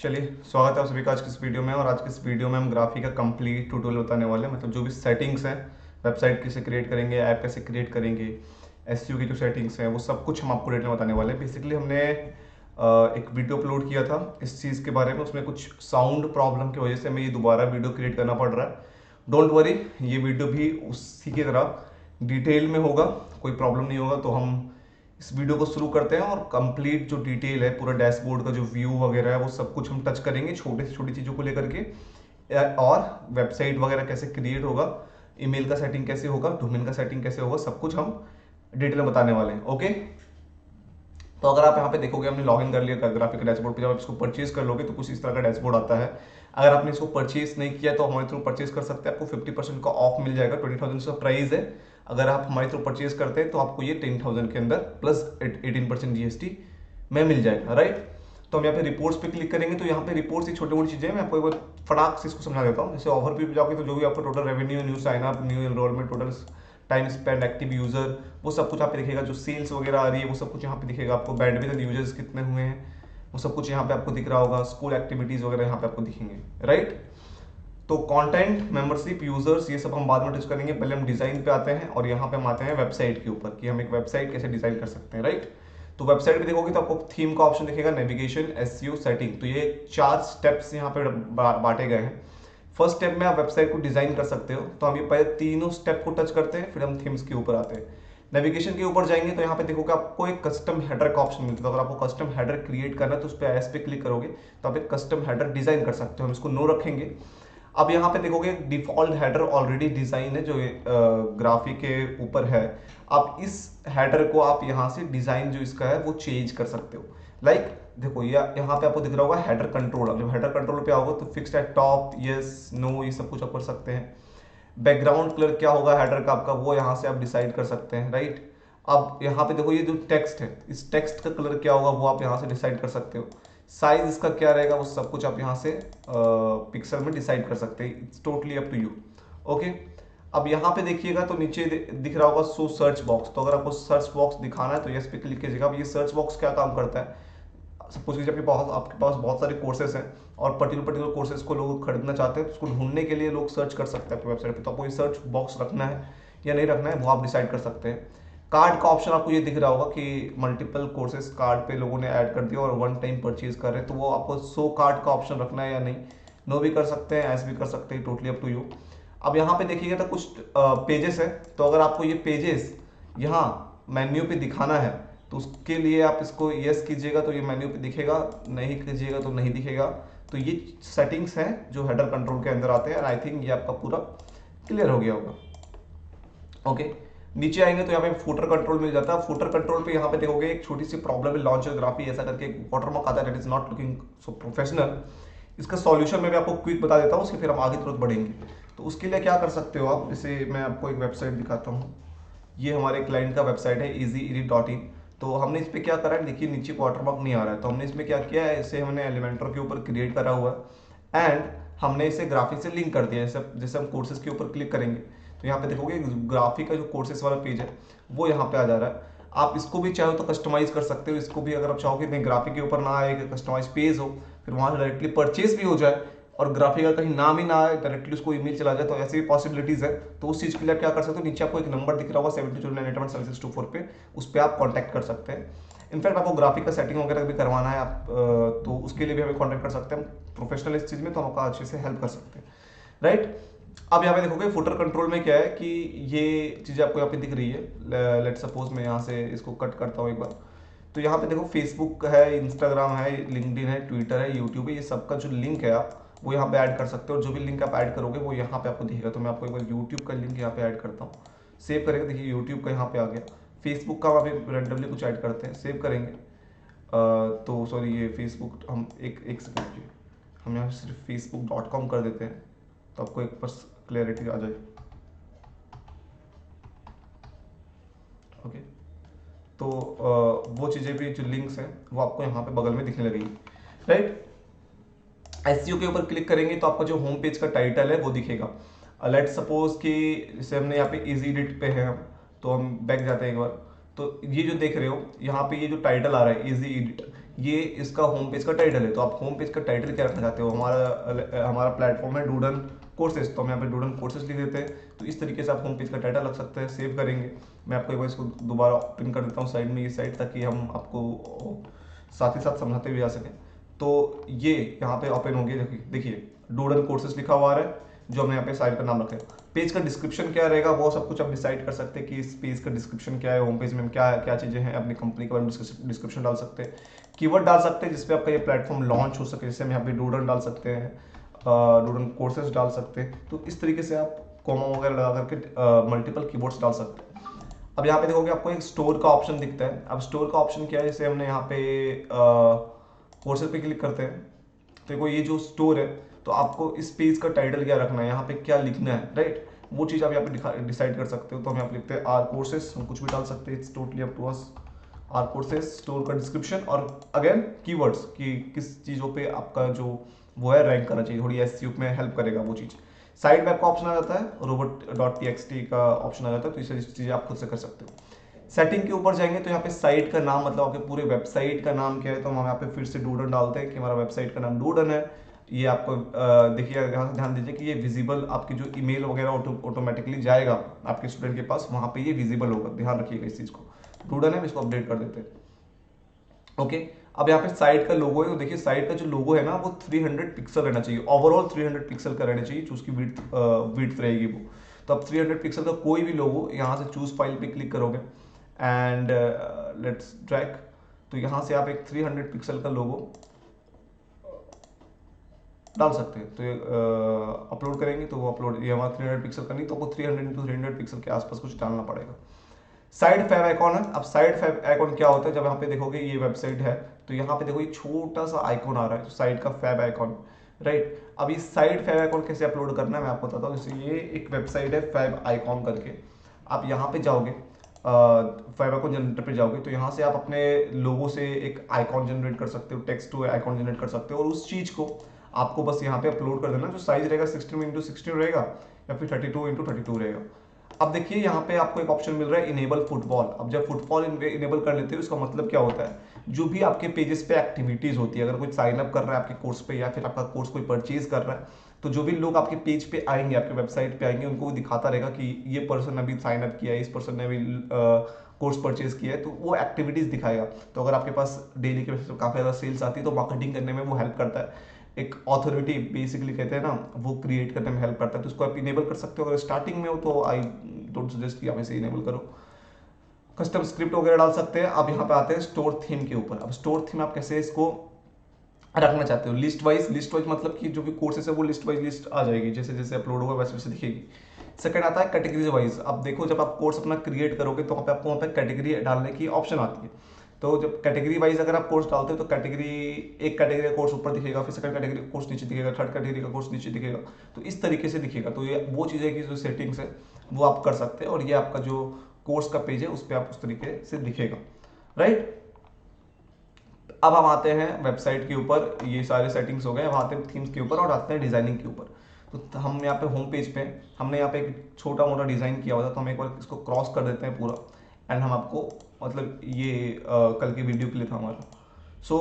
चलिए, स्वागत है आप सभी का आज की इस वीडियो में। और आज की इस वीडियो में हम ग्राफी का कंप्लीट ट्यूटोरियल बताने वाले हैं। मतलब जो भी सेटिंग्स हैं, वेबसाइट कैसे क्रिएट करेंगे, ऐप कैसे क्रिएट करेंगे, एसईओ की जो सेटिंग्स हैं, वो सब कुछ हम आपको डिटेल में बताने वाले हैं। बेसिकली हमने एक वीडियो अपलोड किया था इस चीज़ के बारे में। उसमें कुछ साउंड प्रॉब्लम की वजह से हमें ये दोबारा वीडियो क्रिएट करना पड़ रहा है। डोंट वरी, ये वीडियो भी उसी की तरह डिटेल में होगा, कोई प्रॉब्लम नहीं होगा। तो हम इस वीडियो को शुरू करते हैं और कंप्लीट जो डिटेल है, पूरा डैशबोर्ड का जो व्यू वगैरह है, वो सब कुछ हम टच करेंगे, छोटे से छोटी चीज़ों को लेकर के। और वेबसाइट वगैरह कैसे क्रिएट होगा, ईमेल का सेटिंग कैसे होगा, डोमेन का सेटिंग कैसे होगा, सब कुछ हम डिटेल में बताने वाले हैं। ओके, तो अगर आप यहाँ पे देखोगे, हमने लॉगिन कर लिया ग्राफिक डैशबोर्ड पे। जब आप इसको परचेज कर लोगे तो कुछ इस तरह का डैशबोर्ड आता है। अगर आपने इसको परचेज नहीं किया तो हमारे थ्रू परचेज कर सकते हैं, आपको 50% का ऑफ मिल जाएगा। 20,000 का प्राइस है। अगर आप हमारे थ्रू परचेज करते हैं तो आपको ये 10,000 के अंदर प्लस 18% जीएसटी में मिल जाएगा, राइट। तो हम यहाँ पे रिपोर्ट्स पे क्लिक करेंगे तो यहाँ पे रिपोर्ट्स की छोटी मोटी चीजें मैं आपको एक बार फटाक से इसको समझा देता हूँ। जैसे ओवरव्यू पे जाओगे तो जो भी आपका total revenue, new sign up, new enrolment, total time spend, active user, वो सब कुछ यहाँ पे दिखेगा। जो सेल्स वगैरह आ रही है वो सब कुछ यहाँ पे दिखेगा आपको। बैंडविड्थ यूजर्स कितने हुए हैं वो सब कुछ यहाँ पे आपको दिख रहा होगा। स्कूल एक्टिविटीज वगैरह यहाँ पे आपको दिखेंगे, राइट। तो कंटेंट, मेंबरशिप, यूजर्स, ये सब हम बाद में टच करेंगे। पहले हम डिजाइन पे आते हैं और यहाँ पे हम आते हैं वेबसाइट के ऊपर कि हम एक वेबसाइट कैसे डिजाइन कर सकते हैं, राइट। तो वेबसाइट पे देखोगे तो आपको थीम का ऑप्शन दिखेगा, नेविगेशन, एसईओ, सेटिंग। तो ये 4 स्टेप्स यहाँ पे बांटे गए हैं। फर्स्ट स्टेप में आप वेबसाइट को डिजाइन कर सकते हो। तो हम ये पहले तीनों स्टेप को टच करते हैं, फिर हम थीम्स के ऊपर आते हैं। नेविगेशन के ऊपर जाएंगे तो यहाँ पे देखोगे आपको एक कस्टम हेडर का ऑप्शन मिलता है। तो अगर आपको कस्टम हेडर क्रिएट करना है तो उस पर एस पे क्लिक करोगे तो आप एक कस्टम हेडर डिजाइन कर सकते हो। हम इसको नो रखेंगे। अब यहाँ पे देखोगे डिफॉल्ट हेडर ऑलरेडी डिजाइन है जो ग्राफिक के ऊपर है। आप इस हेडर को आप यहाँ से डिजाइन जो इसका है वो चेंज कर सकते हो। लाइक देखो, ये यहाँ पे आपको दिख रहा होगा हेडर कंट्रोल। अब जब हेडर कंट्रोल पे आओगे तो fixed at top, yes, no, ये सब कुछ आप कर सकते हैं। बैकग्राउंड कलर क्या होगा हेडर का आपका, वो यहाँ से आप डिसाइड कर सकते हैं, राइट। अब यहाँ पे देखो, ये जो टेक्स्ट है, इस टेक्स्ट का कलर क्या होगा वो आप यहाँ से डिसाइड कर सकते हो। साइज इसका क्या रहेगा वो सब कुछ आप यहाँ से पिक्सल में डिसाइड कर सकते हैं। It's totally up to you. Okay, अब यहाँ पे देखिएगा तो नीचे दिख रहा होगा शो सर्च बॉक्स। तो अगर आपको सर्च बॉक्स दिखाना है तो यस पे क्लिक कीजिएगा। अब ये सर्च बॉक्स क्या काम करता है, सपोज कीजिए आपके पास बहुत सारे कोर्सेज हैं और पर्टिकुलर कोर्सेज को लोग खरीदना चाहते हैं तो उसको ढूंढने के लिए लोग सर्च कर सकते हैं आपकी वेबसाइट पे। तो आपको ये सर्च बॉक्स रखना है या नहीं रखना है वो आप डिसाइड कर सकते हैं। कार्ड का ऑप्शन आपको ये दिख रहा होगा कि मल्टीपल कोर्सेज कार्ड पे लोगों ने ऐड कर दिया और वन टाइम परचेज कर रहे हैं, तो वो आपको शो कार्ड का ऑप्शन रखना है या नहीं। नो भी कर सकते हैं, एस भी कर सकते हैं, टोटली अप टू यू। अब यहाँ पे देखिएगा तो कुछ पेजेस है। तो अगर आपको ये पेजेस यहाँ मेन्यू पे दिखाना है तो उसके लिए आप इसको यस कीजिएगा तो ये मेन्यू पे दिखेगा, नहीं कीजिएगा तो नहीं दिखेगा। तो ये सेटिंग्स हैं जो हेडर कंट्रोल के अंदर आते हैं। आई थिंक ये आपका पूरा क्लियर हो गया होगा। ओके, नीचे आएंगे तो यहाँ पे फुटर कंट्रोल मिल जाता है। फुटर कंट्रोल पे यहाँ पे देखोगे एक छोटी सी प्रॉब्लम है, लॉन्चर ग्राफी ऐसा करके एक वाटरमार्क आता है, that is not looking so professional. इसका सॉल्यूशन मैं भी आपको क्विक बता देता हूँ, उसके फिर हम आगे तुरंत बढ़ेंगे। तो उसके लिए क्या कर सकते हो आप, जैसे मैं आपको एक वेबसाइट दिखाता हूँ। ये हमारे क्लाइंट का वेबसाइट है easyedit.in। तो हमने इस पर क्या करा है, देखिए नीचे वाटरमार्क नहीं आ रहा है। तो हमने इसमें क्या किया है, इसे हमने एलिमेंटर के ऊपर क्रिएट करा हुआ है एंड हमने इसे ग्राफिक से लिंक कर दिया है। जैसे जैसे हम कोर्सेज के ऊपर क्लिक करेंगे तो यहाँ पे देखोगे ग्राफिक का जो कोर्सेज वाला पेज है वो यहाँ पे आ जा रहा है। आप इसको भी चाहो तो कस्टमाइज कर सकते हो। इसको भी अगर आप चाहोगे नहीं ग्राफिक के ऊपर ना आए, कस्टमाइज पेज हो, फिर वहां से डायरेक्टली परचेज भी हो जाए और ग्राफिक का कहीं नाम ही ना आए, डायरेक्टली उसको ईमेल चला जाए, तो ऐसी भी पॉसिबिलिटीज है। तो उस चीज के लिए आप क्या कर सकते हो, नीचे आपको एक नंबर दिख रहा होगा 7209817624 पे, उस पर आप कॉन्टैक्ट कर सकते हैं। इनफैक्ट आपको ग्राफिक का सेटिंग वगैरह भी करवाना है आप तो उसके लिए भी हमें कॉन्टैक्ट कर सकते हैं। प्रोफेशनल इस चीज में तो हम आपका अच्छे से हेल्प कर सकते हैं, राइट। अब यहाँ पे देखोगे फुटर कंट्रोल में क्या है कि ये चीज़ें आपको यहाँ पे दिख रही है। लेट सपोज मैं यहाँ से इसको कट करता हूँ एक बार। तो यहाँ पे देखो फेसबुक है, इंस्टाग्राम है, लिंक्डइन है, ट्विटर है, यूट्यूब है, ये सबका जो लिंक है आप वो यहाँ पे ऐड कर सकते हो। और जो भी लिंक आप ऐड करोगे वो यहाँ पे आपको दिखेगा। तो मैं आपको एक बार यूट्यूब का लिंक यहाँ पे ऐड करता हूँ। सेव करेंगे, देखिए यूट्यूब का यहाँ पे आ गया। फेसबुक का वहाँ पे रेंडमली कुछ ऐड करते हैं, सेव करेंगे। तो सॉरी, ये फेसबुक हम एक सेकेंड, हम यहाँ सिर्फ facebook.com कर देते हैं तो आपको एक बस क्लैरिटी आ जाए। ओके, तो वो चीज़ें भी जो लिंक्स हैं वो आपको यहाँ पे बगल में दिखने लगेंगी, राइट। एसईओ के ऊपर क्लिक करेंगे तो आपका जो होम पेज का टाइटल है वो दिखेगा। लेट सपोज कि जैसे हमने यहाँ पे इजी एडिट पे है हम, तो हम बैक जाते हैं एक बार। तो ये जो देख रहे हो यहाँ पे ये जो टाइटल आ रहा है इजी एडिट, ये इसका होम पेज का टाइटल है। तो आप होम पेज का टाइटल क्या रखना चाहते हो? हमारा हमारा प्लेटफॉर्म है डूडन कोर्सेज, तो हम यहाँ पे डूडन कोर्सेज लिख देते हैं। तो इस तरीके से आप होम पेज का टाइटल रख सकते हैं। सेव करेंगे, मैं आपको एक बार इसको दोबारा पिन कर देता हूँ साइड में, ये साइड, ताकि हम आपको साथ ही साथ समझाते भी जा सकें। तो ये यहाँ पे ओपन हो गया, देखिए देखिए डूडन कोर्सेज लिखा हुआ है जो हमने यहाँ पे साइड का नाम रखा है। पेज का डिस्क्रिप्शन क्या रहेगा वो सब कुछ आप डिसाइड कर सकते हैं कि इस पेज का डिस्क्रिप्शन क्या है, होम पेज में क्या क्या चीज़ें हैं, अपनी कंपनी के बारे में डिस्क्रिप्शन डाल सकते हैं, कीवर्ड डाल सकते हैं जिसपे आपका ये प्लेटफॉर्म लॉन्च हो सके। जैसे हम यहाँ पे डूडन डाल सकते हैं, डूडन कोर्सेज डाल सकते हैं। तो इस तरीके से आप कॉमा वगैरह लगा करके मल्टीपल कीवर्ड्स डाल सकते हैं। अब यहाँ पे देखोगे आपको एक स्टोर का ऑप्शन दिखता है। अब स्टोर का ऑप्शन क्या है, जैसे हमने यहाँ पे कोर्सेज पे क्लिक करते हैं तो देखो ये जो स्टोर है, तो आपको इस पेज का टाइटल क्या रखना है, यहाँ पे क्या लिखना है, राइट, वो चीज़ आप यहाँ पे डिसाइड कर सकते हो। तो हम यहाँ पे लिखते हैं आर कोर्सेज, हम कुछ भी डाल सकते हैं, it's totally up to us. Our courses, store का डिस्क्रिप्शन और अगेन कीवर्ड्स कि किस चीज़ों पे आपका जो वो है रैंक करना चाहिए, थोड़ी एसईओ में हेल्प करेगा वो चीज़। साइड में आपका ऑप्शन आ जाता है, robot.txt का ऑप्शन आ जाता है। तो ये चीज़ें आप खुद से कर सकते हो। सेटिंग के ऊपर जाएंगे तो यहाँ पे साइट का नाम, मतलब आपके पूरे वेबसाइट का नाम क्या है, तो हम यहाँ पे फिर से डूडन डालते हैं कि हमारा वेबसाइट का नाम डूडन है। ये आपको देखिए यहाँ से ध्यान दीजिए कि ये विजिबल आपकी जो ईमेल वगैरह ऑटोमेटिकली जाएगा आपके स्टूडेंट के पास, वहाँ पे ये विजिबल होगा, ध्यान रखिएगा इस चीज़ को। डूडन है, इसको अपडेट कर देते हैं। ओके, अब यहाँ पे साइट का लोगो है, तो देखिए साइट का जो लोगो है ना वो 300 पिक्सल रहना चाहिए, ओवरऑल 300 पिक्सल का रहना चाहिए जो उसकी विड्थ रहेगी वो। तो अब 300 पिक्सल का कोई भी लोगो यहाँ से चूज फाइल पे क्लिक करोगे एंड लेट्स ड्रैग, तो यहाँ से आप एक 300 पिक्सल का लोगो डाल सकते हैं। तो ये अपलोड करेंगे तो वो अपलोड, ये हमारा 300 पिक्सल का नहीं, तो आपको 300 इंटू 300 पिक्सल के आसपास कुछ डालना पड़ेगा। साइड फैब आइकॉन है। अब साइड फैब आइकॉन क्या होता है, जब यहाँ पे देखोगे ये वेबसाइट है तो यहाँ पे देखो ये छोटा सा आइकॉन आ रहा है, तो साइड का फैब आइकॉन, राइट। अब ये साइड फैब आइकॉन कैसे अपलोड करना है मैं आपको बताता हूँ। जैसे ये एक वेबसाइट है फैब आइकॉन करके, आप यहाँ पे जाओगे, फैब आइकॉन जनरेटर पे जाओगे, तो यहाँ से आप अपने लोगों से एक आइकॉन जनरेट कर सकते हो, टेक्स्ट टू आइकॉन जनरेट कर सकते हो, और उस चीज़ को आपको बस यहाँ पे अपलोड कर देना। जो साइज रहेगा 16x16 रहेगा या फिर 32x32 रहेगा। अब देखिए यहाँ पे आपको एक ऑप्शन मिल रहा है इनेबल फुटबॉल। अब जब फुटबॉल इनेबल कर लेते हो इसका मतलब क्या होता है, जो भी आपके पेजेस पे एक्टिविटीज होती है, अगर कोई साइन अप कर रहा है आपके कोर्स पे या फिर आपका कोर्स कोई परचेज कर रहा है, तो जो भी लोग आपके पेज पे आएंगे, आपके वेबसाइट पे आएंगे, उनको वो दिखाता रहेगा कि ये पर्सन अभी साइन अप किया है, इस पर्सन ने अभी कोर्स परचेज किया है, तो वो एक्टिविटीज दिखाएगा। तो अगर आपके पास डेली के बेसिस पे काफ़ी ज़्यादा सेल्स आती है तो मार्केटिंग करने में वो हेल्प करता है, एक ऑथोरिटी बेसिकली कहते हैं ना, वो क्रिएट करने में हेल्प करता है। तो उसको आप इनेबल कर सकते हो। अगर स्टार्टिंग में हो तो आई डोंट सजेस्ट कि आप इसे इनेबल करो। कस्टम स्क्रिप्ट वगैरह डाल सकते हैं। अब यहाँ पे आते हैं स्टोर थीम के ऊपर। अब स्टोर थीम आप कैसे इसको रखना चाहते हो, लिस्ट वाइज मतलब कि जो भी कोर्सेस है वो लिस्ट वाइज लिस्ट आ जाएगी, जैसे जैसे अपलोड होगा वैसे वैसे दिखेगी। सेकंड आता है कैटेगरीज वाइज। अब देखो जब आप कोर्स अपना क्रिएट करोगे तो आपको वहाँ पे कैटेगरी डालने की ऑप्शन आती है। तो जब कैटेगरी वाइज अगर आप कोर्स डालते हो तो कैटेगरी, एक कैटेगरी का कोर्स ऊपर दिखेगा, फिर सेकंड कैटेगरी का कोर्स नीचे दिखेगा, थर्ड कैटेगरी का कोर्स नीचे दिखेगा। तो इस तरीके से दिखेगा। तो ये वो चीज़ें की जो सेटिंग्स है वो आप कर सकते हैं, और ये आपका जो कोर्स का पेज है उस पर आप उस तरीके से दिखेगा, राइट। अब हम आते हैं वेबसाइट के ऊपर, ये सारे सेटिंग्स हो गए। अब आते हैं थीम्स के ऊपर और आते हैं डिजाइनिंग के ऊपर। तो हम यहाँ पे होम पेज पे हमने यहाँ पे एक छोटा मोटा डिज़ाइन किया हुआ था, तो हम एक बार इसको क्रॉस कर देते हैं पूरा, एंड हम आपको, मतलब ये कल की वीडियो के लिए था हमारा। सो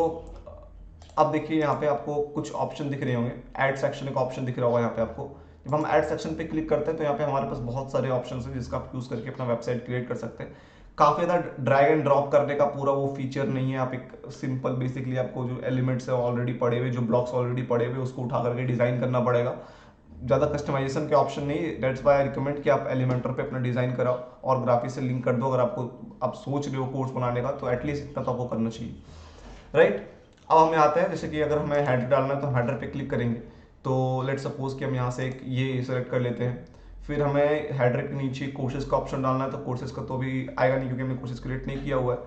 अब देखिए यहाँ पे आपको कुछ ऑप्शन दिख रहे होंगे, ऐड सेक्शन का ऑप्शन दिख रहा होगा यहाँ पे आपको। जब हम ऐड सेक्शन पे क्लिक करते हैं तो यहाँ पे हमारे पास बहुत सारे ऑप्शन हैं जिसका आप यूज़ करके अपना वेबसाइट क्रिएट कर सकते हैं। काफ़ी ज़्यादा ड्रैग एंड ड्रॉप करने का पूरा वो फीचर नहीं है। आप एक सिंपल बेसिकली आपको जो एलिमेंट्स है ऑलरेडी पड़े हुए, जो ब्लॉक्स ऑलरेडी पड़े हुए, उसको उठा करके डिज़ाइन करना पड़ेगा। ज़्यादा कस्टमाइजेशन के ऑप्शन नहीं, दैट्स वाई आई रिकमेंड कि आप एलिमेंटर पे अपना डिज़ाइन कराओ और ग्राफिक्स से लिंक कर दो। अगर आपको आप सोच रहे हो कोर्स बनाने का तो एटलीस्ट इतना तो आपको करना चाहिए, राइट। अब हमें आता है जैसे कि अगर हमें हेडर डालना है तो हेडर पे क्लिक करेंगे। तो लेट सपोज कि हम यहाँ से एक ये सेलेक्ट कर लेते हैं। फिर हमें हेडर के नीचे कोर्सेज का ऑप्शन डालना है, तो कोर्सेज का तो भी आएगा नहीं क्योंकि हमने कोर्सेज क्रिएट नहीं किया हुआ है।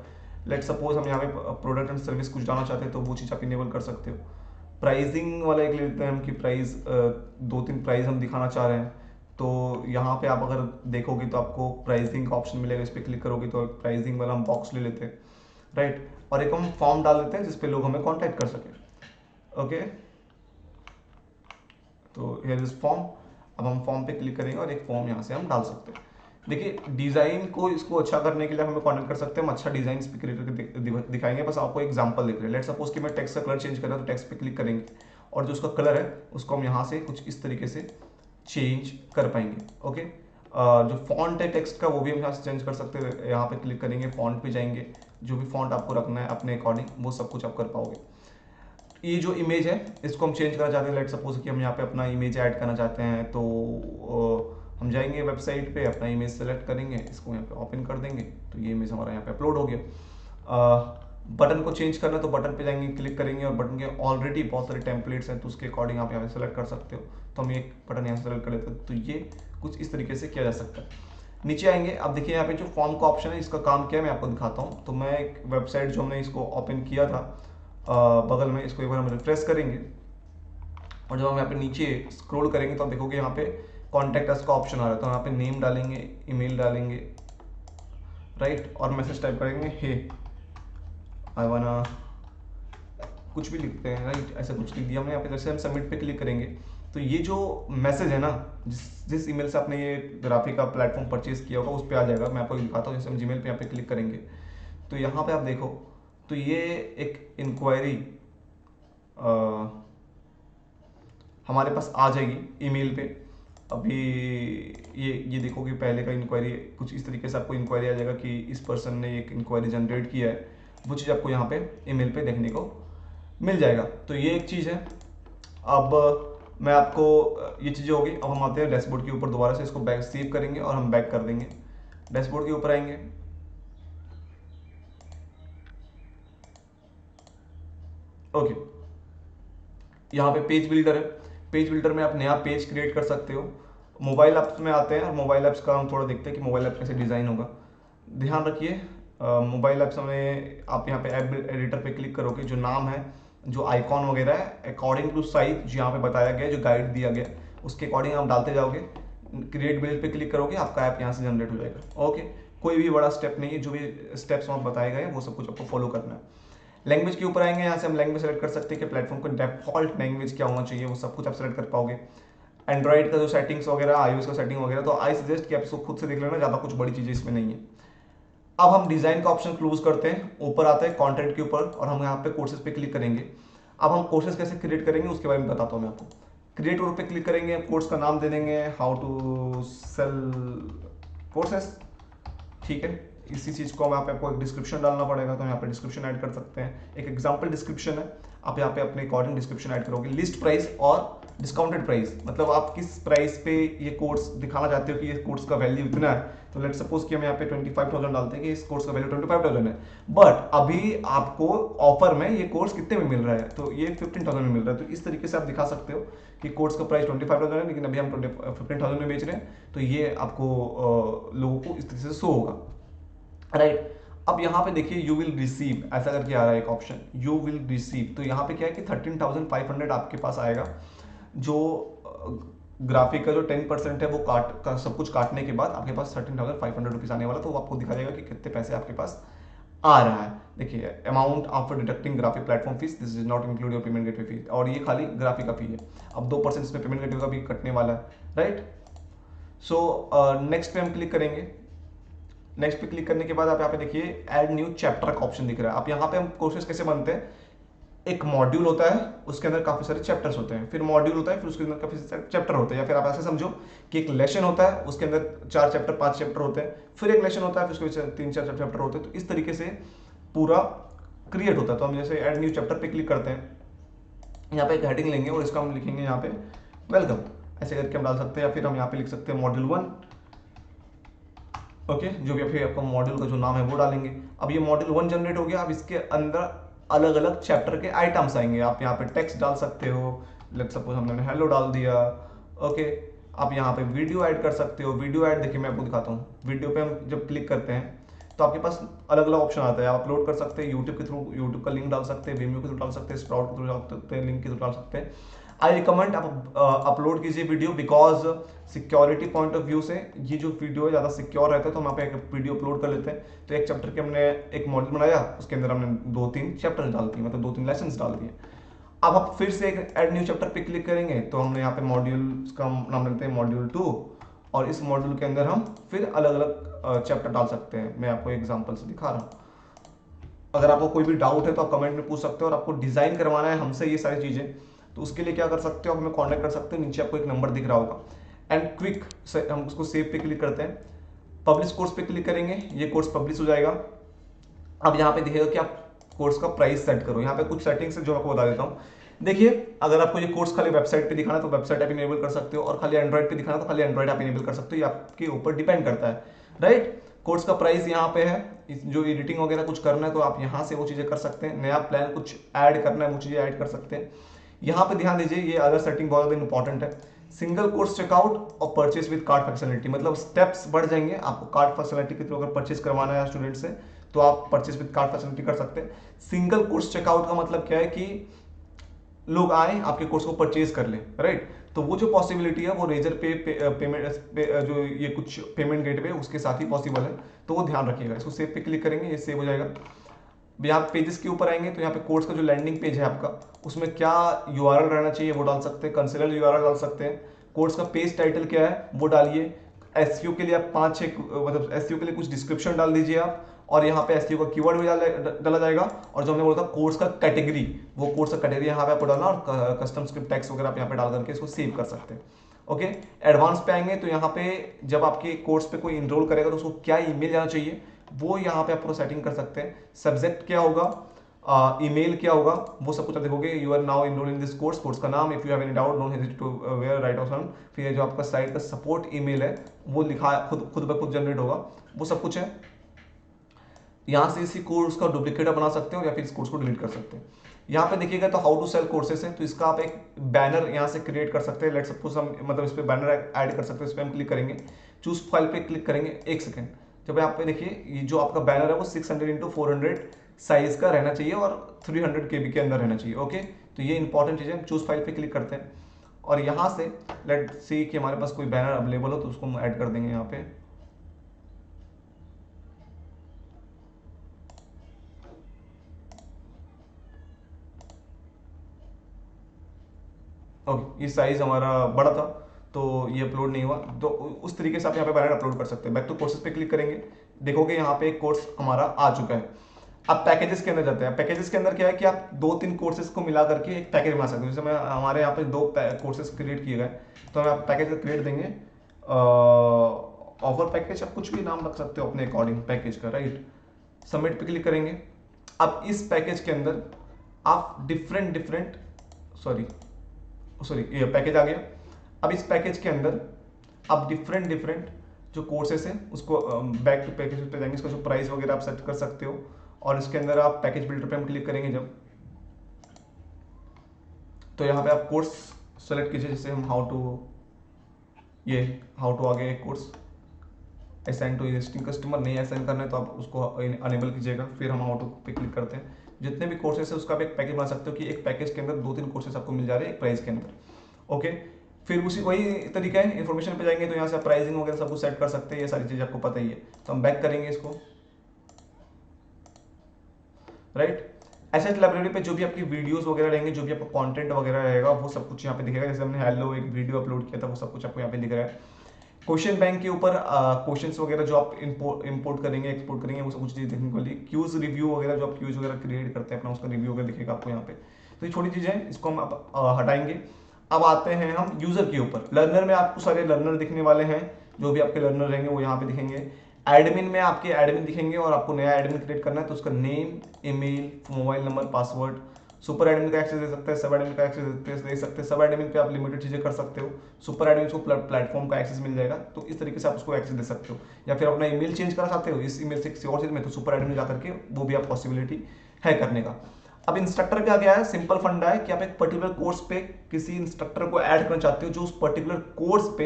लेट सपोज हम यहाँ पे प्रोडक्ट एंड सर्विस कुछ डालना चाहते हैं तो वो चीज़ आप इनेबल कर सकते हो। प्राइसिंग वाला एक लेते हैं हम कि प्राइस, 2-3 प्राइस हम दिखाना चाह रहे हैं। तो यहाँ पे आप अगर देखोगे तो आपको प्राइसिंग का ऑप्शन मिलेगा, इस पर क्लिक करोगे तो प्राइसिंग वाला हम बॉक्स ले लेते हैं, राइट। और एक हम फॉर्म डाल देते हैं जिसपे लोग हमें कांटेक्ट कर सके, ओके। तो हियर इज फॉर्म। अब हम फॉर्म पे क्लिक करेंगे और एक फॉर्म यहाँ से हम डाल सकते हैं। देखिए डिज़ाइन को इसको अच्छा करने के लिए हमें कॉन्टेक्ट कर सकते हैं, हम अच्छा डिज़ाइन इस पे क्रिएट करके दिखाएंगे। बस आपको एग्जांपल दिख रहे हैं। लेट्स सपोज कि मैं टेक्स्ट का कलर चेंज कर रहा हूँ, तो टेक्स्ट पे क्लिक करेंगे और जो उसका कलर है उसको हम यहाँ से कुछ इस तरीके से चेंज कर पाएंगे। ओके, जो फॉन्ट है टेक्स्ट का वो भी हम यहाँ से चेंज कर सकते हैं। यहाँ पे क्लिक करेंगे, फॉन्ट पे जाएंगे, जो भी फॉन्ट आपको रखना है अपने अकॉर्डिंग वो सब कुछ आप कर पाओगे। ये जो इमेज है इसको हम चेंज करना चाहते हैं। लेट सपोज कि हम यहाँ पे अपना इमेज ऐड करना चाहते हैं, तो हम जाएंगे वेबसाइट पे, अपना इमेज सेलेक्ट करेंगे, इसको यहाँ पे ओपन कर देंगे, तो ये इमेज हमारा यहाँ पे अपलोड हो गया। बटन को चेंज करना तो बटन पे जाएंगे, क्लिक करेंगे और बटन के ऑलरेडी बहुत सारे टेम्पलेट्स हैं, तो उसके अकॉर्डिंग आप यहाँ पे सेलेक्ट कर सकते हो। तो हम एक बटन यहाँ से सेलेक्ट कर लेते हैं, तो ये कुछ इस तरीके से किया जा सकता है। नीचे आएंगे, अब देखिए यहाँ पे जो फॉर्म का ऑप्शन है इसका काम क्या है मैं आपको दिखाता हूँ। तो मैं एक वेबसाइट जो हमने इसको ओपन किया था बगल में, इसको एक बार हम रिफ्रेश करेंगे और जब हम यहाँ पे नीचे स्क्रॉल करेंगे तो आप देखोगे यहाँ पे कॉन्टैक्ट अस का ऑप्शन आ रहा है। तो यहाँ पे नेम डालेंगे, ईमेल डालेंगे, राइट, और मैसेज टाइप करेंगे, हे आई वाना, कुछ भी लिखते हैं, राइट, ऐसा कुछ लिख दिया हमने यहाँ पे। जैसे हम सबमिट पे क्लिक करेंगे तो ये जो मैसेज है ना, जिस ईमेल से आपने ये ग्राफिक का प्लेटफॉर्म परचेज किया होगा उस पर आ जाएगा। मैं आपको दिखाता हूँ। जैसे हम जीमेल पे यहाँ पे क्लिक करेंगे तो यहाँ पे आप देखो तो ये एक इंक्वायरी हमारे पास आ जाएगी ईमेल पे। अभी ये देखो कि पहले का इंक्वायरी कुछ इस तरीके से आपको इंक्वायरी आ जाएगा कि इस पर्सन ने एक इंक्वायरी जनरेट किया है, वो चीज़ आपको यहाँ पे ईमेल पे देखने को मिल जाएगा। तो ये एक चीज़ है। अब मैं आपको ये चीज़ें होगी। अब हम आते हैं डैशबोर्ड के ऊपर, दोबारा से इसको बैक सेव करेंगे और हम बैक कर देंगे। डैशबोर्ड के ऊपर आएंगे, ओके, यहाँ पे पेज बिल्डर है। पेज बिल्डर में आप नया पेज क्रिएट कर सकते हो। मोबाइल ऐप्स में आते हैं और मोबाइल ऐप्स का हम थोड़ा देखते हैं कि मोबाइल ऐप कैसे डिज़ाइन होगा। ध्यान रखिए मोबाइल ऐप्स में आप यहाँ पे ऐप एडिटर पे क्लिक करोगे, जो नाम है, जो आइकॉन वगैरह है, अकॉर्डिंग टू साइज जो यहाँ पे बताया गया है, जो गाइड दिया गया उसके अकॉर्डिंग आप डालते जाओगे। क्रिएट बिल्ड पे क्लिक करोगे, आपका ऐप यहाँ से जनरेट हो जाएगा। ओके, कोई भी बड़ा स्टेप नहीं है, जो भी स्टेप्स वहाँ बताए गए वो सब कुछ आपको फॉलो करना है। लैंग्वेज के ऊपर आएंगे, यहाँ से हम लैंग्वेज सेलेक्ट कर सकते हैं कि प्लेटफॉर्म को डिफॉल्ट लैंग्वेज क्या होना चाहिए, वो सब कुछ आप सेलेक्ट कर पाओगे। एंड्रॉइड का जो सेटिंग्स वगैरह, iOS का सेटिंग वगैरह, तो आई सजेस्ट कि आप इसको खुद से देख लेना, ज़्यादा कुछ बड़ी चीज़ें इसमें नहीं है। अब हम डिज़ाइन का ऑप्शन क्लोज करते हैं, ऊपर आता है कंटेंट के ऊपर और हम यहाँ पे कोर्सेज पे क्लिक करेंगे। अब हम कोर्सेज कैसे क्रिएट करेंगे उसके बारे में बताता हूँ मैं आपको। क्रिएट ग्रुप पे क्लिक करेंगे, कोर्स का नाम दे देंगे हाउ टू सेल कोर्सेस, ठीक है। इसी चीज़ को यहाँ पे आपको एक डिस्क्रिप्शन डालना पड़ेगा, तो यहाँ पे डिस्क्रिप्शन ऐड कर सकते हैं। एक एग्जांपल डिस्क्रिप्शन है, आप यहाँ पे अपने अकॉर्डिंग डिस्क्रिप्शन ऐड करोगे। लिस्ट प्राइस और डिस्काउंटेड प्राइस, मतलब आप किस प्राइस पे ये कोर्स दिखाना चाहते हो कि ये कोर्स का वैल्यू इतना है। तो लेट्स सपोज कि हम यहाँ पे 25,000 डालते हैं कि इस कोर्स का वैल्यू 25,000 है, बट अभी आपको ऑफर में ये कोर्स कितने में मिल रहा है, तो ये 15,000 में मिल रहा है। तो इस तरीके से आप दिखा सकते हो कि कोर्स का प्राइस 25,000 है, लेकिन अभी हम 15,000 में बेच रहे हैं, तो ये आपको लोगों को इस तरीके से शो होगा, राइट। अब यहाँ पे देखिए यू विल रिसीव ऐसा करके आ रहा है एक ऑप्शन, यू विल रिसीव। तो यहाँ पे क्या है कि 13,500 आपके पास आएगा। जो ग्राफिक का जो 10% है वो सब कुछ काटने के बाद आपके पास 13,500 रुपीज आने वाला। तो वो आपको दिखा देगा कि कितने पैसे आपके पास आ रहा है। देखिए amount after deducting graphic platform fees, this is not include your payment gateway fee, और ये खाली ग्राफिक का फी है। अब 2% इसमें पेमेंट गेटवे का भी कटने वाला है, राइट। सो नेक्स्ट पे हम क्लिक करेंगे। नेक्स्ट पे क्लिक करने के बाद आप यहाँ पे देखिए ऐड न्यू चैप्टर का ऑप्शन दिख रहा है। आप यहाँ पे हम कोर्सेज कैसे बनते हैं, एक मॉड्यूल होता है, उसके अंदर काफी सारे चैप्टर्स होते हैं, फिर मॉड्यूल होता है, फिर उसके अंदर काफी सारे चैप्टर होते हैं, या फिर आप ऐसे समझो कि एक लेसन होता है, उसके अंदर 4 चैप्टर 5 चैप्टर होते हैं, फिर एक लेसन होता है, फिर उसके 3-4 चैप्टर होते हैं। तो इस तरीके से पूरा क्रिएट होता है। तो हम जैसे ऐड न्यू चैप्टर पे क्लिक करते हैं, यहाँ पे एक हेडिंग लेंगे और इसका हम लिखेंगे यहाँ पे वेलकम, ऐसे करके हम डाल सकते हैं, या फिर हम यहाँ पे लिख सकते हैं मॉड्यूल 1, ओके, जो भी फिर आपका मॉड्यूल का जो नाम है वो डालेंगे। अब ये मॉड्यूल 1 जनरेट हो गया। अब इसके अंदर अलग अलग चैप्टर के आइटम्स आएंगे। आप यहाँ पे टेक्स्ट डाल सकते हो, लेट्स सपोज हमने हेलो डाल दिया, ओके। आप यहाँ पे वीडियो ऐड कर सकते हो। वीडियो ऐड देखिए मैं आपको दिखाता हूँ। वीडियो पे हम जब क्लिक करते हैं तो आपके पास अलग अलग ऑप्शन आता है। आप अपलोड कर सकते हैं यूट्यूब के थ्रू, यूट्यूब का लिंक डाल सकते हैं, Vimeo के थ्रू डाल सकते हैं, स्प्राउट के थ्रू डाल सकते हैं, लिंक के थ्रू डाल सकते हैं। आई रिकमेंड आप अपलोड कीजिए video, because security point of view से ये जो वीडियो है ज़्यादा सिक्योर रहता है। तो हम यहाँ पे एक वीडियो अपलोड कर लेते हैं। तो एक चैप्टर के हमने एक मॉड्यूल बनाया, उसके अंदर हमने 2-3 चैप्टर डाल दिए, मतलब 2-3 लेसन डाल दिए। अब आप फिर से एक ऐड न्यू चैप्टर पे क्लिक करेंगे, तो हमने यहाँ पे मॉड्यूल का नाम लेते हैं मॉड्यूल 2, और इस मॉड्यूल के अंदर हम फिर अलग अलग चैप्टर डाल सकते हैं। मैं आपको एग्जांपल से दिखा रहा हूँ। अगर आपको कोई भी डाउट है तो आप कमेंट में पूछ सकते हो, और आपको डिजाइन करवाना है हमसे ये सारी चीजें, तो उसके लिए क्या कर सकते हो, आप हमें कॉन्टैक्ट कर सकते हो। नीचे आपको एक नंबर दिख रहा होगा। एंड क्विक हम उसको सेव पे क्लिक करते हैं, पब्लिश कोर्स पे क्लिक करेंगे, ये कोर्स पब्लिश हो जाएगा। अब यहाँ पे दिखेगा कि आप कोर्स का प्राइस सेट करो। यहाँ पे कुछ सेटिंग्स है जो आपको बता देता हूँ। देखिए, अगर आपको ये कोर्स खाली वेबसाइट पे दिखाना है तो वेबसाइट आप इनेबल कर सकते हो, और खाली एंड्रॉइड पे दिखाना है तो खाली एंड्रॉइड आप इनेबल कर सकते हो। ये आपके ऊपर डिपेंड करता है, राइट। कोर्स का प्राइस यहाँ पे है। जो एडिटिंग वगैरह कुछ करना है तो आप यहाँ से वो चीजें कर सकते हैं। नया प्लान कुछ ऐड करना है वो चीजें ऐड कर सकते हैं। यहाँ पे ध्यान दीजिए, ये अदर सेटिंग बहुत ज्यादा इंपॉर्टेंट है। सिंगल कोर्स चेकआउट और परचेज विद कार्ड फैसिलिटी, मतलब स्टेप्स बढ़ जाएंगे। आपको कार्ड फैसिलिटी के थ्रू अगर परचेज करवाना है स्टूडेंट से तो आप परचेज विद कार्ड फैसिलिटी कर सकते हैं। सिंगल कोर्स चेकआउट का मतलब क्या है कि लोग आए आपके कोर्स को परचेज कर ले, राइट। तो वो जो पॉसिबिलिटी है वो रेजर पेमेंट जो ये कुछ पेमेंट गेटवे उसके साथ ही पॉसिबल है, तो वो ध्यान रखिएगा। इसको सेव पे क्लिक करेंगे, ये सेव हो जाएगा। यहाँ पेजेस के ऊपर आएंगे तो यहाँ पे कोर्स का जो लैंडिंग पेज है आपका, उसमें क्या यूआरएल रहना चाहिए वो डाल सकते हैं, कंसिडर यूआरएल डाल सकते हैं। कोर्स का पेज टाइटल क्या है वो डालिए। एसईओ के लिए आप 5-6 मतलब एसईओ के लिए कुछ डिस्क्रिप्शन डाल दीजिए आप, और यहाँ पे एसईओ का कीवर्ड भी डाला जाएगा। और जो हमने बोला था कोर्स का कैटेगरी, वो कोर्स का कैटेगरी यहाँ पे आपको डालना, और कस्टम स्क्रिप्ट टैग्स वगैरह आप यहाँ पे डाल करके इसको सेव कर सकते हैं। ओके, एडवांस पे आएंगे तो यहाँ पे जब आपके कोर्स पे कोई इनरोल करेगा तो उसको क्या ईमेल जाना चाहिए वो यहाँ पे आप पूरा सेटिंग कर सकते हैं। सब्जेक्ट क्या होगा, ईमेल क्या होगा, वो सब कुछ आप देखोगे। You are now enrol in this course, course का नाम, if you have any doubt don't hesitate to where right option. फिर जो आपका साइट का सपोर्ट ईमेल है वो लिखा खुद ब खुद जनरेट होगा, वो सब कुछ है। यहाँ से इसी कोर्स का डुप्लीकेट बना सकते हो या फिर इस कोर्स को डिलीट कर सकते हैं। यहाँ पे देखिएगा तो हाउ टू सेल कोर्सेस है, तो इसका आप एक बैनर यहाँ से क्रिएट कर सकते हैं। लेट्स सपोज हम मतलब इस पे बैनर ऐड कर सकते हैं। इस पे हम क्लिक करेंगे, चूज फाइल पे क्लिक करेंगे। एक सेकंड, जब आप पे देखिए ये जो आपका बैनर है वो 600x400 साइज का रहना चाहिए और 300 KB के अंदर रहना चाहिए। ओके, तो ये इंपॉर्टेंट चीज़ है। हम चूज फाइल पे क्लिक करते हैं और यहाँ से लेट सी कि हमारे पास कोई बैनर अवेलेबल हो तो उसको हम ऐड कर देंगे यहाँ पे। ओके, ये साइज हमारा बड़ा था तो ये अपलोड नहीं हुआ, तो उस तरीके से आप यहाँ पे बैनर अपलोड कर सकते हैं। बैक टू कोर्सेज पे क्लिक करेंगे, देखोगे यहाँ पे एक कोर्स हमारा आ चुका है। अब पैकेजेस के अंदर जाते हैं। पैकेजेस के अंदर क्या है कि आप 2-3 कोर्सेज को मिला करके एक पैकेज बना सकते हो। जैसे मैं हमारे यहाँ पे 2 कोर्सेज क्रिएट किए गए, तो हम आप पैकेज क्रिएट देंगे। ऑफर पैकेज, आप कुछ भी नाम रख सकते हो अपने अकॉर्डिंग पैकेज का, राइट। सबमिट पे क्लिक करेंगे। अब इस पैकेज के अंदर आप डिफरेंट सॉरी ये पैकेज आ गया। अब इस पैकेज के अंदर आप डिफरेंट जो कोर्सेस हैं उसको बैक टू पैकेज पे जाएंगे, इसका जो प्राइस वगैरह आप सेट कर सकते हो। और इसके अंदर आप पैकेज बिल्डर पे हम क्लिक करेंगे जब, तो यहाँ पे आप कोर्स सेलेक्ट कीजिए। जैसे हम हाउ टू आगे एक course assign to existing customer, नहीं असाइन करना है तो आप उसको अनेबल कीजिएगा। फिर हम हाउ टू पे क्लिक करते हैं। जितने भी कोर्सेस है उसका आप एक पैकेज बना सकते हो कि एक पैकेज के अंदर 2-3 कोर्सेस आपको मिल जा रहे हैं एक प्राइस के अंदर। ओके, फिर उसी वही तरीका है, इन्फॉर्मेशन पे जाएंगे तो यहाँ से आप प्राइसिंग वगैरह सब कुछ सेट कर सकते हैं। ये सारी चीज़ आपको पता ही है। तो हम बैक करेंगे इसको, राइट। एसेट लाइब्रेरी पे जो भी आपकी वीडियोस वगैरह रहेंगे, जो भी आपका कंटेंट वगैरह रहेगा वो सब कुछ यहाँ पे दिखेगा। जैसे हमने हेलो एक वीडियो अपलोड किया था वो सब कुछ आपको यहाँ पे दिख रहा है। क्वेश्चन बैंक के ऊपर क्वेश्चंस वगैरह जो आप इंपोर्ट करेंगे एक्सपोर्ट करेंगे वो सब कुछ चीज़ देखने को मिली। क्यूज रिव्यू वगैरह जो आप क्यूज वगैरह क्रिएट करते हैं अपना, उसका रिव्यू वगैरह दिखेगा आपको यहाँ पे। तो ये छोटी चीज़ें हैं, इसको हम हटाएंगे। अब आते हैं हम यूजर के ऊपर। लर्नर में आपको सारे लर्नर दिखने वाले हैं, जो भी आपके लर्नर रहेंगे वो यहाँ पे दिखेंगे। एडमिन में आपके एडमिन दिखेंगे, और आपको नया एडमिन क्रिएट करना है तो उसका name, email, mobile number, password. Super admin का एक्सेस दे सकते हैं, सब एडमिन का एक्सेस दे सकते हैं। सब एडमिन पे आप लिमिटेड चीजें कर सकते हो। सुपर एडमिन को प्लेटफॉर्म का एक्सेस मिल जाएगा, तो इस तरीके से आप उसको एक्सेस दे सकते हो। या फिर अपना ईमेल चेंज करना चाहते हो इस ईमेल से किसी और चीज में, तो सुपर एडमिन जाकर के वो भी आप पॉसिबिलिटी है करने का। अब इंस्ट्रक्टर का क्या है, सिंपल फंडा है कि आप एक पर्टिकुलर कोर्स पे किसी इंस्ट्रक्टर को ऐड करना चाहते हो जो उस पर्टिकुलर कोर्स पे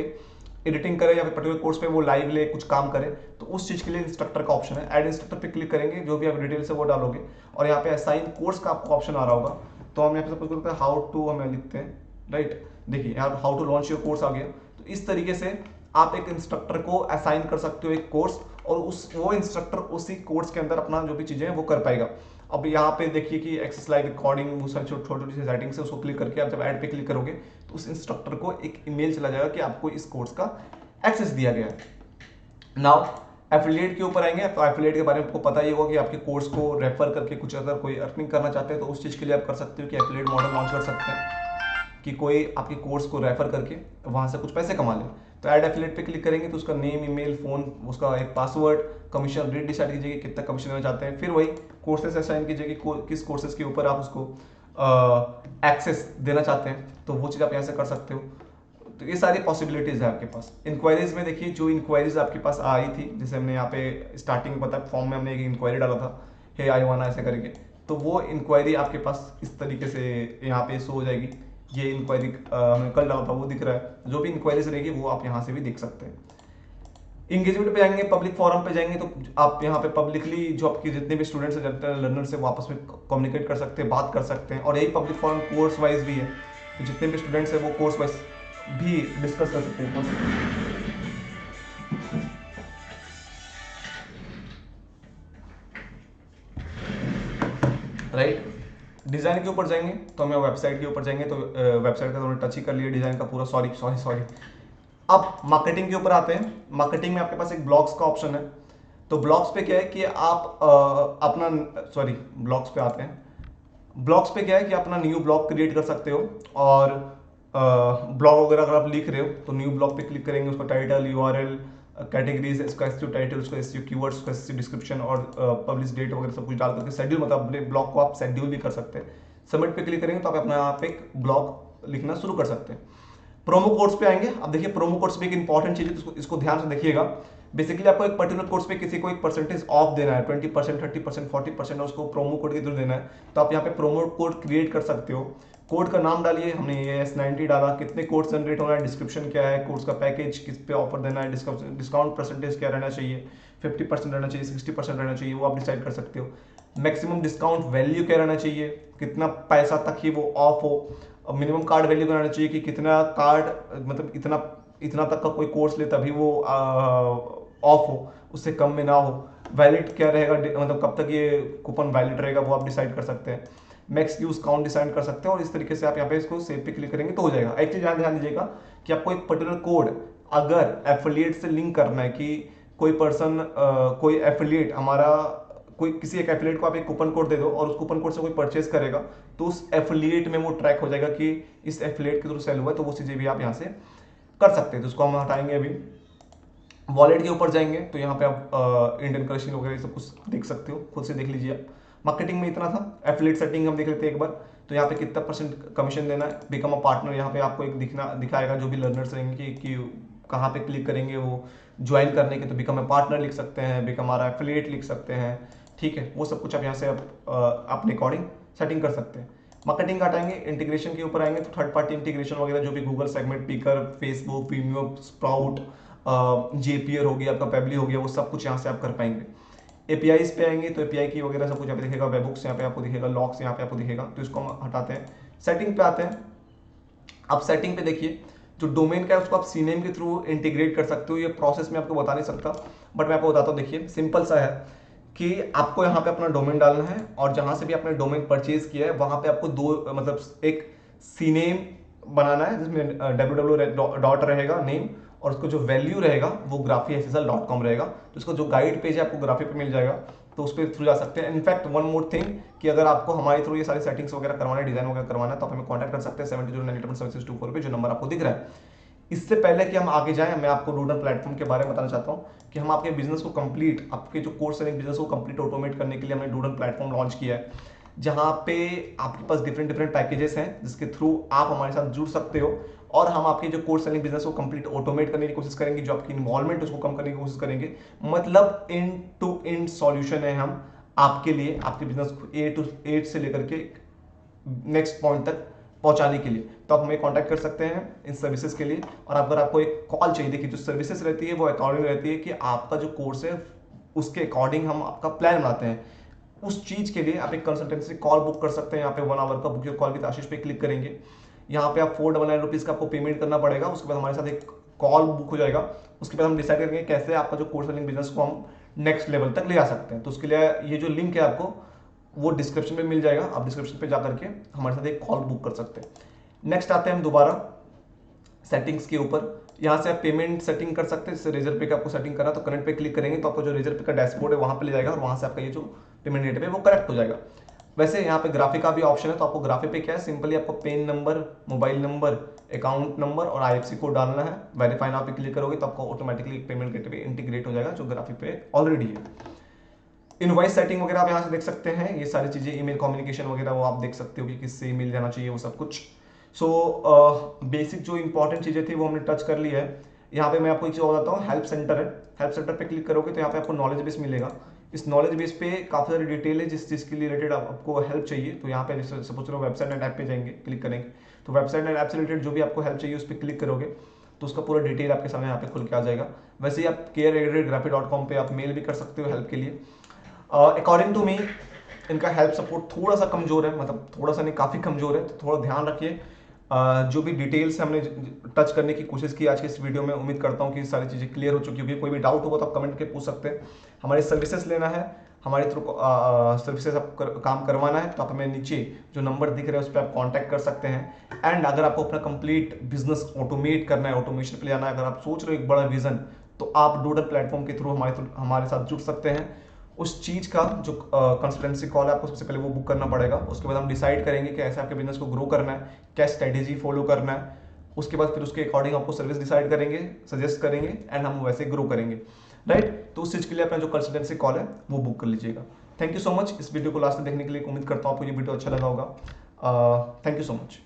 एडिटिंग करे या फिर पर्टिकुलर कोर्स पे वो लाइव ले कुछ काम करे, तो उस चीज के लिए इंस्ट्रक्टर का ऑप्शन है। ऐड इंस्ट्रक्टर पे क्लिक करेंगे, जो भी आप डिटेल्स है वो डालोगे, और यहाँ पे असाइन कोर्स का आपको ऑप्शन आ रहा होगा। तो हम यहाँ पे सपोज करते हैं हाउ टू, हमें लिखते हैं, राइट। देखिए यहाँ how to launch your course आ गया। तो इस तरीके से आप एक इंस्ट्रक्टर को असाइन कर सकते हो एक कोर्स, और वो इंस्ट्रक्टर उसी कोर्स के अंदर अपना जो भी चीजें हैं वो कर पाएगा। अब यहाँ पे देखिए कि एक्सेस लाइव रिकॉर्डिंग, वो सारी छोटी छोटी सेटिंग्स है, उसको क्लिक करके आप जब ऐड पे क्लिक करोगे तो उस इंस्ट्रक्टर को एक ईमेल चला जाएगा कि आपको इस कोर्स का एक्सेस दिया गया है। नाउ एफिलिएट के ऊपर आएंगे तो एफिलिएट के बारे में आपको पता ही होगा कि आपके कोर्स को रेफर करके कुछ अगर कोई अर्निंग करना चाहते हैं तो उस चीज़ के लिए आप कर सकते हो कि एफिलिएट मॉडल लॉन्च कर सकते हैं कि कोई आपके कोर्स को रेफर करके वहां से कुछ पैसे कमा ले। तो ऐड एफिलिएट पे क्लिक करेंगे तो उसका नेम, ईमेल, फोन, उसका एक पासवर्ड, कमीशन रेट डिसाइड कीजिएगा कितना कमीशन लेना चाहते हैं, फिर वही कोर्सेज असाइन कीजिएगा किस कोर्सेज के ऊपर आप उसको एक्सेस देना चाहते हैं, तो वो चीज़ आप यहाँ से कर सकते हो। तो ये सारी पॉसिबिलिटीज है आपके पास। इंक्वायरीज में देखिए, जो इंक्वायरीज आपके पास आई थी, जैसे हमने यहाँ पे स्टार्टिंग में पता फॉर्म में हमने एक इंक्वायरी डाला था, हे आई वाना ऐसे करके, तो वो इंक्वायरी आपके पास इस तरीके से यहाँ पे शो हो जाएगी। ये इंक्वायरी हमने कल डाला था, वो दिख रहा है। जो भी इंक्वायरीज रहेगी वो आप यहाँ से भी देख सकते हैं। इंगेजमेंट पे जाएंगे, पब्लिक फोरम पे जाएंगे तो आप यहाँ पे पब्लिकली जो आपके जितने भी स्टूडेंट्स हैं, लर्नर्स से आपस में कम्युनिकेट कर सकते हैं, बात कर सकते हैं। और यही पब्लिक फोरम कोर्स वाइज भी है, तो जितने भी स्टूडेंट्स हैं वो कोर्स वाइज भी डिस्कस कर सकते हैं। राइट, डिजाइन के ऊपर जाएंगे तो हमें वेबसाइट के ऊपर जाएंगे तो वेबसाइट का थोड़ा टच ही कर लिया डिजाइन का पूरा, सॉरी। अब मार्केटिंग के ऊपर आते हैं। मार्केटिंग में आपके पास एक ब्लॉग्स का ऑप्शन है। तो ब्लॉग्स पे क्या है कि आप ब्लॉग्स पे आते हैं। ब्लॉग्स पे क्या है कि अपना न्यू ब्लॉग क्रिएट कर सकते हो, और ब्लॉग वगैरह अगर आप लिख रहे हो तो न्यू ब्लॉग पे क्लिक करेंगे, उसका टाइटल, यूआरएल, कैटेगरीज, इसका एसईओ टाइटल, उसका एसईओ कीवर्ड्स, उसका एसईओ डिस्क्रिप्शन और पब्लिश डेट वगैरह सब कुछ डाल करके शेड्यूल, मतलब अपने ब्लॉग को आप शेड्यूल भी कर सकते हैं। सबमिट पे क्लिक करेंगे तो आप अपना यहाँ पे एक ब्लॉग लिखना शुरू कर सकते हैं। प्रोमो कोड्स पे आएंगे। अब देखिए, प्रोमो कोड्स पे एक इंपॉर्टेंट चीज है, इसको ध्यान से देखिएगा। बेसिकली आपको एक पर्टिकुलर कोर्स पे किसी को एक परसेंटेज ऑफ देना है, 20%, 30%, 40%, और उसको प्रोमो कोड के थ्रू देना है। तो आप यहाँ पे प्रोमो कोड क्रिएट कर सकते हो। कोड का नाम डालिए, हमने ये S90 डाला, कितने कोड जनरेट होना है, डिस्क्रिप्शन क्या है, कोर्स का पैकेज किस पे ऑफर देना है, डिस्काउंट परसेंटेज क्या रहना चाहिए, 50% रहना चाहिए, 60% रहना चाहिए, वो आप डिसाइड कर सकते हो। मैक्सिमम डिस्काउंट वैल्यू क्या रहना चाहिए, कितना पैसा तक ही वो ऑफ हो। मिनिमम कार्ड वैल्यू बनाना चाहिए कि कितना कार्ड, मतलब इतना तक का कोई कोर्स ले तभी वो ऑफ हो, उससे कम में ना हो। वैलिड क्या रहेगा, मतलब कब तक ये कूपन वैलिड रहेगा, वो आप डिसाइड कर सकते हैं। मैक्स यूज काउंट डिसाइड कर सकते हैं, और इस तरीके से आप यहाँ पे इसको सेव पे क्लिक करेंगे तो हो जाएगा। एक चीज ध्यान दीजिएगा कि आपको एक पर्टिकुलर कोड अगर एफिलिएट से लिंक करना है, कि कोई पर्सन कोई एफिलिएट हमारा, कोई किसी एक एफिलिएट को आप एक कूपन कोड दे दो और उस कूपन कोड से कोई परचेज करेगा, तो उस एफिलिएट में वो ट्रैक हो जाएगा कि इस एफिलिएट के थ्रू सेल हुआ है, तो वो चीजें भी आप यहाँ से कर सकते हैं। तो उसको हम हटाएंगे। अभी वॉलेट के ऊपर जाएंगे तो यहाँ पे आप इंडियन करेंसी वगैरह सब कुछ देख सकते हो, खुद से देख लीजिए आप। मार्केटिंग में इतना था। एफिलिएट सेटिंग हम देख लेते हैं एक बार। तो यहाँ पे कितना % कमीशन देना है, बिकम अ पार्टनर, यहाँ पे आपको एक दिखाएगा जो भी लर्नर्स रहेंगे कि कहाँ पे क्लिक करेंगे वो ज्वाइन करने के, तो बिकम अ पार्टनर लिख सकते हैं, बिकम आर एफिलिएट लिख सकते हैं। ठीक है, वो सब कुछ आप यहाँ से अपने अकॉर्डिंग सेटिंग कर सकते हैं। मार्केटिंग हटाएंगे, इंटीग्रेशन के ऊपर आएंगे तो थर्ड पार्टी इंटीग्रेशन वगैरह जो भी Google segment picker, Facebook, Vimeo, Sprout, Zapier हो गया, आपका पेबली हो गया, वो सब कुछ यहाँ से आप कर पाएंगे। एपीआईज पे आएंगे तो एपीआई की वगैरह सब कुछ यहाँ पे दिखेगा, वेबबुक्स यहाँ पे आपको दिखेगा, लॉक्स यहाँ पे आपको दिखेगा, तो इसको हम हटाते हैं। सेटिंग पे आते हैं। अब सेटिंग पे देखिए, जो डोमेन का है उसको आप सीनेम के थ्रू इंटीग्रेट कर सकते हो। ये प्रोसेस में आपको बता नहीं सकता, बट मैं आपको बताता हूँ। देखिए, सिंपल सा है कि आपको यहाँ पे अपना डोमेन डालना है, और जहां से भी आपने डोमेन परचेज किया है वहां पे आपको दो, मतलब एक सीनेम बनाना है जिसमें www. रहेगा नेम, और उसको जो वैल्यू रहेगा वो graphyssl.com रहेगा। तो इसको जो गाइड पेज है आपको ग्राफी पे मिल जाएगा, तो उस पर थ्रू जा सकते हैं। इनफैक्ट वन मोर थिंग कि अगर आपको हमारे थ्रू ये सारी सेटिंग्स वगैरह करवाना है, डिजाइन वगैरह करवाना है, तो आप हमें कॉन्टैक्ट कर सकते हैं 70098764 पे, जो नंबर आपको दिख रहा है। इससे पहले कि हम आगे जाएं, मैं आपको डूडल प्लेटफॉर्म के बारे में बताना चाहता हूं कि हम आपके बिजनेस को कंप्लीट, आपके जो कोर्स सेलिंग बिजनेस को कंप्लीट ऑटोमेट करने के लिए हमने डूडल प्लेटफॉर्म लॉन्च किया है, जहां पे आपके पास डिफरेंट पैकेजेस हैं जिसके थ्रू आप हमारे साथ जुड़ सकते हो, और हम आपके जो कोर्स सेलिंग बिजनेस को कंप्लीट ऑटोमेट करने की कोशिश करेंगे, जो आपकी इन्वॉल्वमेंट उसको कम करने की कोशिश करेंगे। मतलब एंड टू एंड सॉल्यूशन है हम आपके लिए, आपके बिजनेस को ए टू एट से लेकर के नेक्स्ट पॉइंट तक पहुंचाने के लिए। तो आप हमें कांटेक्ट कर सकते हैं इन सर्विसेज के लिए। और अगर आपको एक कॉल चाहिए, देखिए जो सर्विसेज रहती है वो अकॉर्डिंग रहती है कि आपका जो कोर्स है उसके अकॉर्डिंग हम आपका प्लान बनाते हैं। उस चीज के लिए आप एक कंसल्टेंसी कॉल बुक कर सकते हैं। यहाँ पे 1 आवर का बुक योर कॉल विद आशीष पे क्लिक करेंगे। यहाँ पे आप 499 रुपीज का आपको पेमेंट करना पड़ेगा। उसके बाद हमारे साथ एक कॉल बुक हो जाएगा। उसके बाद हम डिसाइड करेंगे कैसे आपका जो कोर्स सेलिंग बिजनेस को हम नेक्स्ट लेवल तक ले आ सकते हैं। तो उसके लिए ये जो लिंक है आपको वो डिस्क्रिप्शन में मिल जाएगा, आप डिस्क्रिप्शन पे जाकर के हमारे साथ एक कॉल बुक कर सकते हैं। नेक्स्ट आते हैं हम दोबारा सेटिंग्स के ऊपर। यहाँ से आप पेमेंट सेटिंग कर सकते हैं। जैसे रेजर पे का आपको सेटिंग करा तो कनेक्ट पे क्लिक करेंगे तो आपको जो रेजर पे का डैशबोर्ड है वहाँ पे ले जाएगा और वहाँ से आपका ये जो पेमेंट गेटवे है वो करेक्ट हो जाएगा। वैसे यहाँ पे ग्राफिक का भी ऑप्शन है, तो आपको ग्राफिक पे क्या है, सिंपली आपको PAN number, mobile number, account number और आईएफएससी कोड डालना है। वेरीफाई नाउ पे क्लिक करोगे तो आपको ऑटोमेटिकली पेमेंट गेटवे इंटीग्रेट हो जाएगा जो ग्राफिक पे ऑलरेडी है। इनवॉइस सेटिंग वगैरह आप यहाँ से देख सकते हैं, ये सारी चीजें, ईमेल कम्युनिकेशन वगैरह वो आप देख सकते हो कि किससे ईमेल जाना चाहिए वो सब कुछ। सो बेसिक जो इंपॉर्टेंट चीजें थी वो हमने टच कर ली है। यहाँ पे मैं आपको एक चीज बताता हूँ, हेल्प सेंटर है। हेल्प सेंटर पे क्लिक करोगे तो यहाँ पे आपको नॉलेज बेस मिलेगा। इस नॉलेज बेस पे काफी सारी डिटेल है जिस चीज के लिए रिलेटेड आपको हेल्प चाहिए। तो यहाँ पे सपोज करो वेबसाइट एंड ऐप पे जाएंगे, क्लिक करेंगे तो वेबसाइट एंड ऐप से रिलेटेड जो भी आपको हेल्प चाहिए उस पर क्लिक करोगे तो उसका पूरा डिटेल आपके सामने यहाँ पे खुल के आ जाएगा। वैसे ही आप care@graphy.com पे आप मेल भी कर सकते हो हेल्प के लिए। अकॉर्डिंग टू मी इनका हेल्प सपोर्ट थोड़ा सा कमजोर है, मतलब थोड़ा सा नहीं काफी कमजोर है, तो थोड़ा ध्यान रखिए। जो भी डिटेल्स हमने टच करने की कोशिश की आज के इस वीडियो में, उम्मीद करता हूँ कि सारी चीज़ें क्लियर हो चुकी होगी। कोई भी डाउट होगा तो आप कमेंट करके पूछ सकते हैं। हमारी सर्विसेज लेना है, हमारे थ्रू सर्विसेज आप काम करवाना है तो आप हमें नीचे जो नंबर दिख रहा है उस पर आप कांटेक्ट कर सकते हैं। एंड अगर आपको अपना कंप्लीट बिजनेस ऑटोमेट करना है, ऑटोमेशन पे ले जाना है, अगर आप सोच रहे हो एक बड़ा विजन, तो आप डूडल प्लेटफॉर्म के थ्रू हमारे साथ जुड़ सकते हैं। उस चीज का जो कंसल्टेंसी कॉल है आपको सबसे पहले वो बुक करना पड़ेगा। उसके बाद हम डिसाइड करेंगे कि ऐसे आपके बिजनेस को ग्रो करना है, क्या स्ट्रेटेजी फॉलो करना है। उसके बाद फिर उसके अकॉर्डिंग आपको सर्विस डिसाइड करेंगे, सजेस्ट करेंगे एंड हम वैसे ग्रो करेंगे, राइट। तो उस चीज के लिए अपना जो कंसल्टेंसी कॉल है वो बुक कर लीजिएगा। थैंक यू सो मच इस वीडियो को लास्ट में देखने के लिए। उम्मीद करता हूँ आपको ये वीडियो अच्छा लगा होगा। Thank you so much.